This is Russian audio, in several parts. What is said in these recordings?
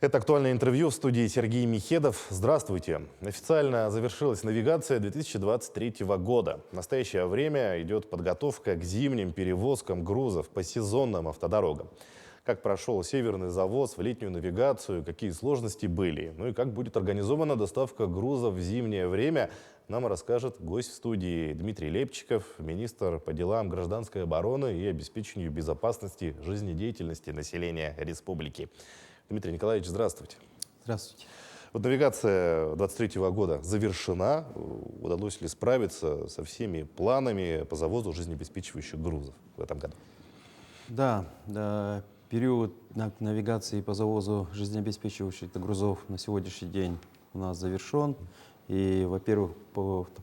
Это актуальное интервью в студии Сергей Михедов. Здравствуйте. Официально завершилась навигация 2023 года. В настоящее время идет подготовка к зимним перевозкам грузов по сезонным автодорогам. Как прошел северный завоз в летнюю навигацию, какие сложности были, ну и как будет организована доставка грузов в зимнее время, нам расскажет гость в студии Дмитрий Лепчиков, министр по делам гражданской обороны и обеспечению безопасности жизнедеятельности населения республики. Дмитрий Николаевич, здравствуйте. Здравствуйте. Вот навигация 2023 года завершена. Удалось ли справиться со всеми планами по завозу жизнеобеспечивающих грузов в этом году? Да, период навигации по завозу жизнеобеспечивающих грузов на сегодняшний день у нас завершен. И, во-первых,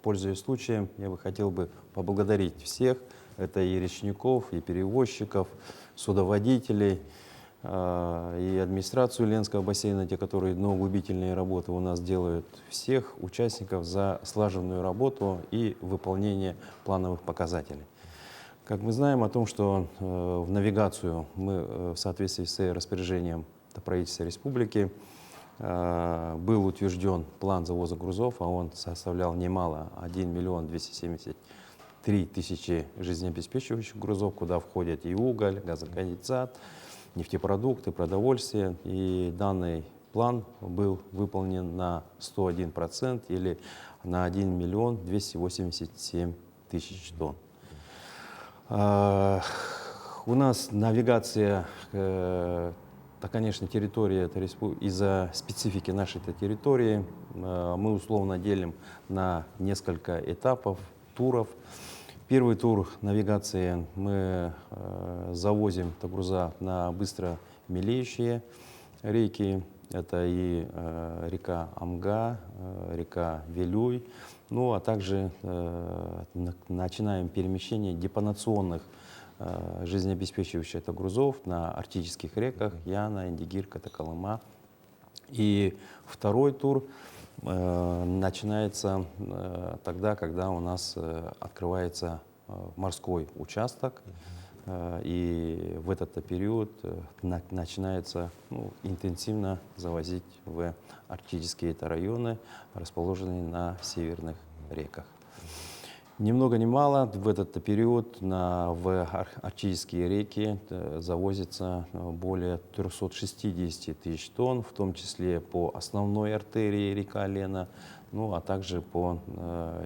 пользуясь случаем, я бы хотел поблагодарить всех. Это и речников, и перевозчиков, судоводителей, и администрацию Ленского бассейна, те, которые дноуглубительные работы у нас делают, всех участников за слаженную работу и выполнение плановых показателей. Как мы знаем о том, что в навигацию мы в соответствии с распоряжением правительства республики был утвержден план завоза грузов, а он составлял немало 1 миллион 273 тысячи жизнеобеспечивающих грузов, куда входят и уголь, газоконденсат, нефтепродукты, продовольствие. И данный план был выполнен на 101% или на 1 миллион 287 тысяч тонн. У нас навигация, это, конечно, территория, из-за специфики нашей территории, мы условно делим на несколько этапов, туров. Первый тур навигации мы завозим груза на быстро мелеющие реки. Это и река Амга, река Вилюй. Ну, а также начинаем перемещение депонационных жизнеобеспечивающих грузов на арктических реках Яна, Индигир, Катаколыма. И второй тур начинается тогда, когда у нас открывается морской участок, и в этот период начинается интенсивно завозить в арктические районы, расположенные на северных реках. Ни много ни мало в этот период в арктические реки завозится более 360 тысяч тонн, в том числе по основной артерии река Лена, ну а также по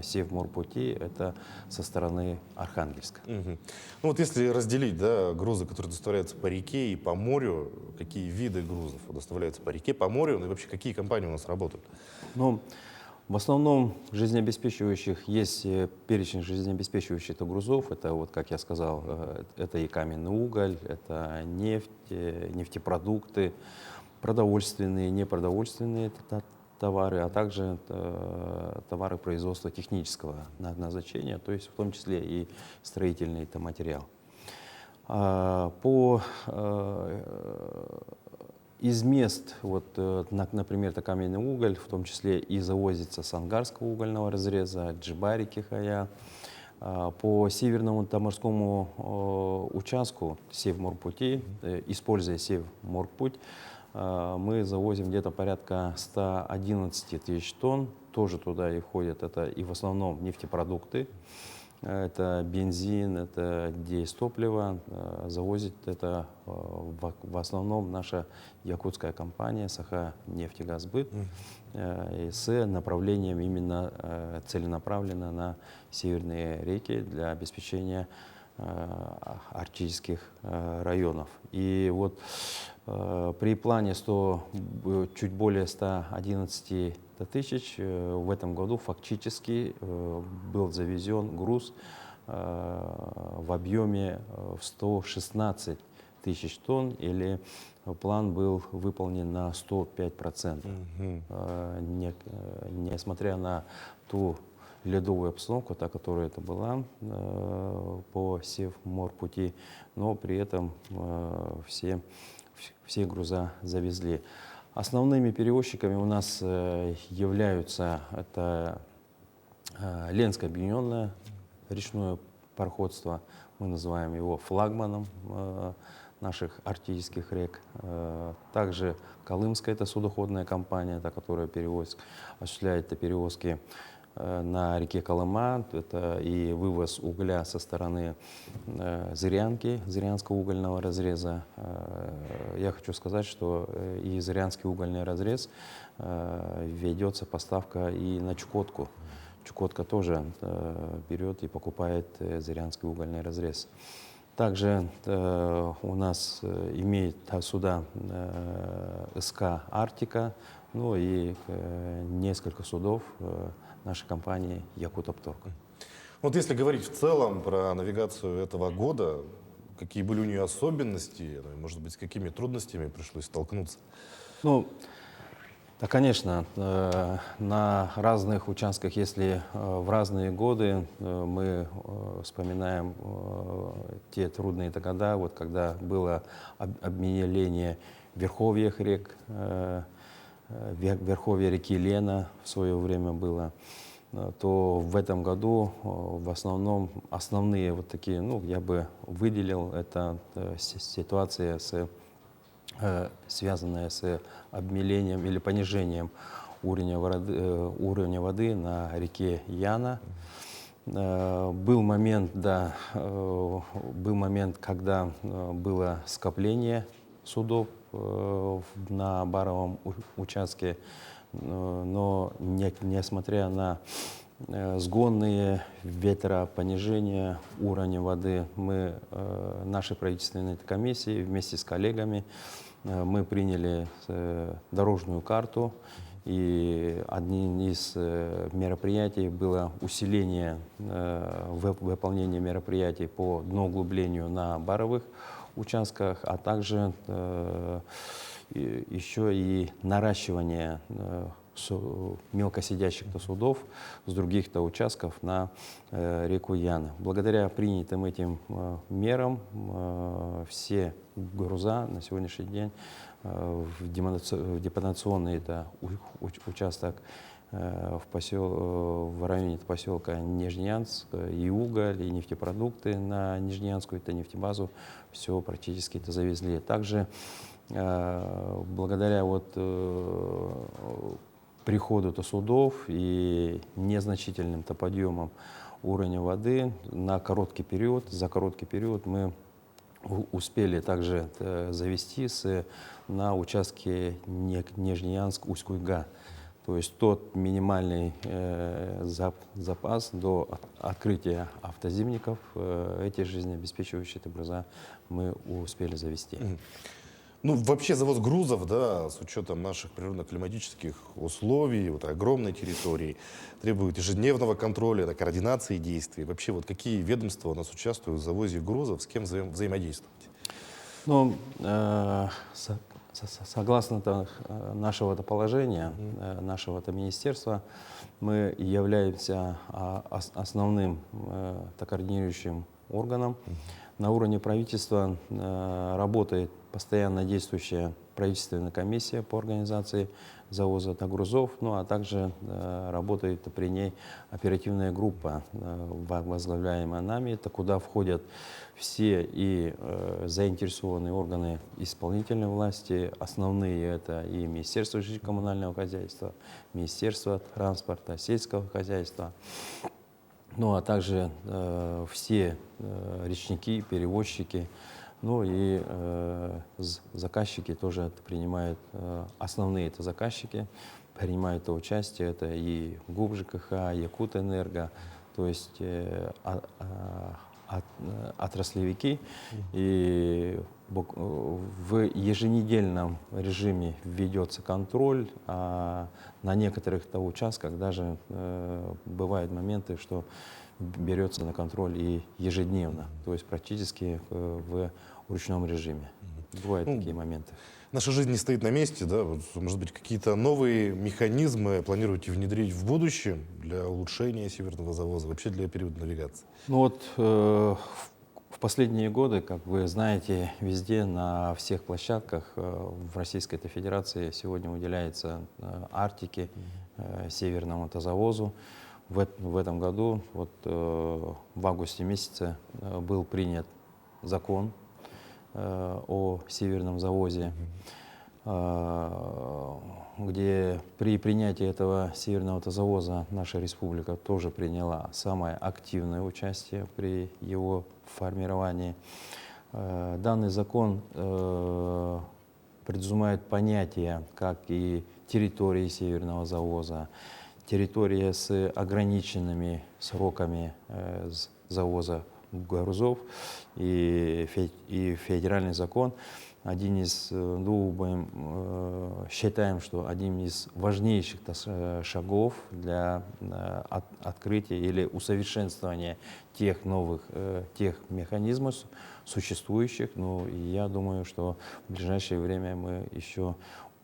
Севморпути, это со стороны Архангельска. Ну вот если разделить, да, грузы, которые доставляются по реке и по морю, какие виды грузов доставляются по реке, по морю, ну и вообще какие компании у нас работают? В основном жизнеобеспечивающих есть перечень жизнеобеспечивающих грузов. Это, вот, как я сказал, это и каменный уголь, это нефть, нефтепродукты, продовольственные, непродовольственные товары, а также товары производства технического назначения, то есть в том числе и строительный материал. Из мест, вот, например, это каменный уголь, в том числе и завозится с Ангарского угольного разреза, Джибари, Кихая. По северному морскому участку Севморпути, используя Севморпуть, мы завозим где-то порядка 111 тысяч тонн. Тоже туда и входят, это и в основном нефтепродукты. Это бензин, это дизтопливо. Завозит это в основном наша якутская компания Саханефтегазбыт с направлением именно целенаправленно на северные реки для обеспечения арктических районов. И вот при плане чуть более 111 тысяч в этом году фактически был завезен груз в объеме в 116 тысяч тонн, или план был выполнен на 105%. Несмотря на ту ледовую обстановку, та, которая это была по Севморпути, но при этом все груза завезли. Основными перевозчиками у нас являются это Ленское объединенное речное пароходство, мы называем его флагманом наших арктических рек. Также Колымская, это судоходная компания, та, которая осуществляет перевозки на реке Колыма. Это и вывоз угля со стороны Зырянки, Зырянского угольного разреза. Я хочу сказать, что и Зырянский угольный разрез ведется поставка и на Чукотку. Чукотка тоже берет и покупает Зырянский угольный разрез. Также у нас имеет суда СК «Арктика», ну и несколько судов нашей компании «Якутоптовк». Вот если говорить в целом про навигацию этого года, какие были у нее особенности, ну, и, может быть, с какими трудностями пришлось столкнуться? Ну, да, конечно, на разных участках, если в разные годы мы вспоминаем те трудные года, вот когда было обмеление в верховьях рек, верховье реки Лена в свое время было, то в этом году в основном основные вот такие, ну, я бы выделил, это ситуация связанная с обмелением или понижением уровня воды на реке Яна. Был момент, когда было скопление судов на Баровом участке, но несмотря на сгонные ветропонижения уровня воды, нашей правительственной комиссии вместе с коллегами мы приняли дорожную карту, и одним из мероприятий было усиление выполнения мероприятий по дноуглублению на Баровых участках, а также еще и наращивание мелкосидящих судов с других-то участков на реку Яна. Благодаря принятым этим мерам все груза на сегодняшний день в депонационный это участок в районе поселка Нижнеянск, и уголь, и нефтепродукты на Нижнеянскую это нефтебазу все практически это завезли. Также благодаря приходу судов и незначительным подъемам уровня воды за короткий период мы успели также завести на участке Нижнеянск-Усть-Куйга. То есть тот минимальный запас до открытия автозимников, эти жизнеобеспечивающие груза мы успели завести. Ну, вообще завоз грузов, да, с учетом наших природно-климатических условий, вот огромной территории, требует ежедневного контроля, координации действий. Вообще, вот какие ведомства у нас участвуют в завозе грузов, с кем взаимодействовать? Ну, согласно нашего положения, нашего министерства, мы являемся основным координирующим органом. На уровне правительства работает постоянно действующая правительственная комиссия по организации завоза грузов, ну а также работает при ней оперативная группа, возглавляемая нами, это куда входят все и заинтересованные органы исполнительной власти, основные это и Министерство жилищно-коммунального хозяйства, Министерство транспорта, сельского хозяйства, ну а также все речники, перевозчики, ну и заказчики тоже принимают, основные это заказчики, принимают участие, это и ГУП ЖКХ, Якутэнерго, то есть отраслевики. И в еженедельном режиме ведется контроль, а на некоторых участках даже бывают моменты, что берется на контроль и ежедневно, то есть практически в ручном режиме. Бывают такие моменты. Наша жизнь не стоит на месте, да? Вот, может быть, какие-то новые механизмы планируете внедрить в будущем для улучшения северного завоза, вообще для периода навигации? Ну вот в последние годы, как вы знаете, везде, на всех площадках в Российской Федерации сегодня уделяется Арктике, северному завозу. В этом году, в августе месяце, был принят закон о северном завозе, где при принятии этого северного завоза наша республика тоже приняла самое активное участие при его формировании. Данный закон предусматривает понятия, как и территории северного завоза, территория с ограниченными сроками завоза грузов и федеральный закон. Считаем, что один из важнейших шагов для открытия или усовершенствования тех новых тех механизмов существующих. Ну, и я думаю, что в ближайшее время мы еще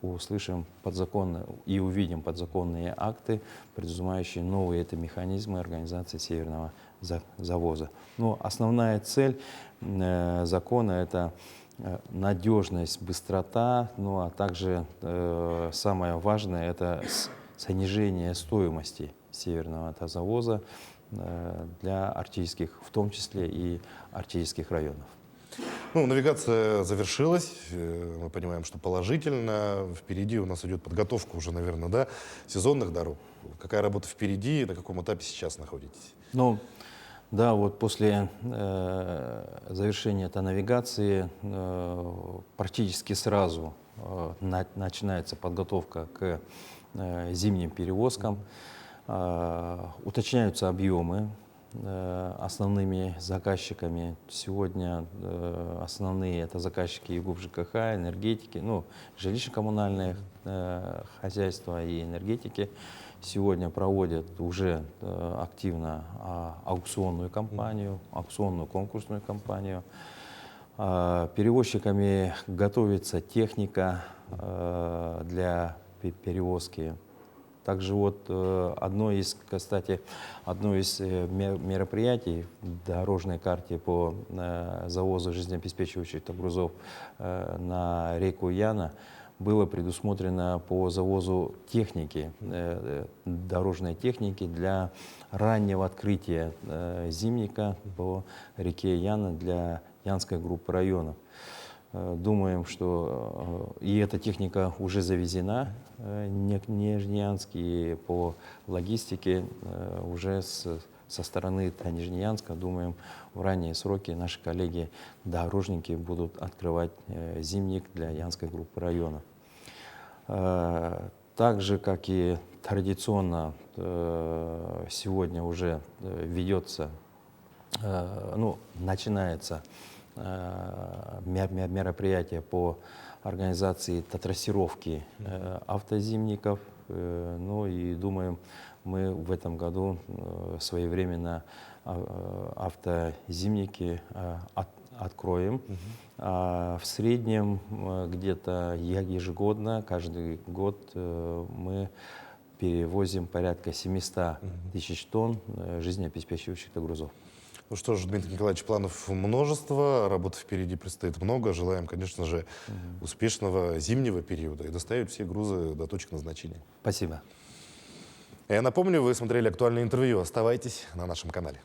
услышим подзаконные и увидим подзаконные акты, предусматривающие новые механизмы организации северного завоза. Но основная цель закона — это надежность, быстрота, ну а также самое важное — это снижение стоимости северного завоза для арктических, в том числе и арктических районов. Ну, навигация завершилась, мы понимаем, что положительно. Впереди у нас идет подготовка уже, наверное, да, сезонных дорог. Какая работа впереди, на каком этапе сейчас находитесь? Ну, да, вот после завершения этой навигации практически сразу начинается подготовка к зимним перевозкам, уточняются объемы. Основными заказчиками сегодня основные это заказчики ЕГУП ЖКХ, энергетики, ну, жилищно-коммунальные хозяйства и энергетики. Сегодня проводят уже активно аукционную кампанию, аукционную конкурсную кампанию. Перевозчиками готовится техника для перевозки. Также вот одно из мероприятий в дорожной карте по завозу жизнеобеспечивающих грузов на реку Яна было предусмотрено по завозу техники, дорожной техники для раннего открытия зимника по реке Яна для Янской группы районов. Думаем, что и эта техника уже завезена в Нижнеянск, и по логистике уже со стороны Нижнеянска, думаем, в ранние сроки наши коллеги-дорожники будут открывать зимник для Янской группы районов. Так же, как и традиционно, сегодня уже ведется, ну, начинается мероприятие по организации трассировки автозимников. Ну и думаем, мы в этом году своевременно автозимники откроем. В среднем где-то ежегодно, каждый год мы перевозим порядка 700 тысяч тонн жизнеобеспечивающих грузов. Ну что ж, Дмитрий Николаевич, планов множество, работы впереди предстоит много. Желаем, конечно же, успешного зимнего периода и доставить все грузы до точек назначения. Спасибо. Я напомню, вы смотрели актуальное интервью. Оставайтесь на нашем канале.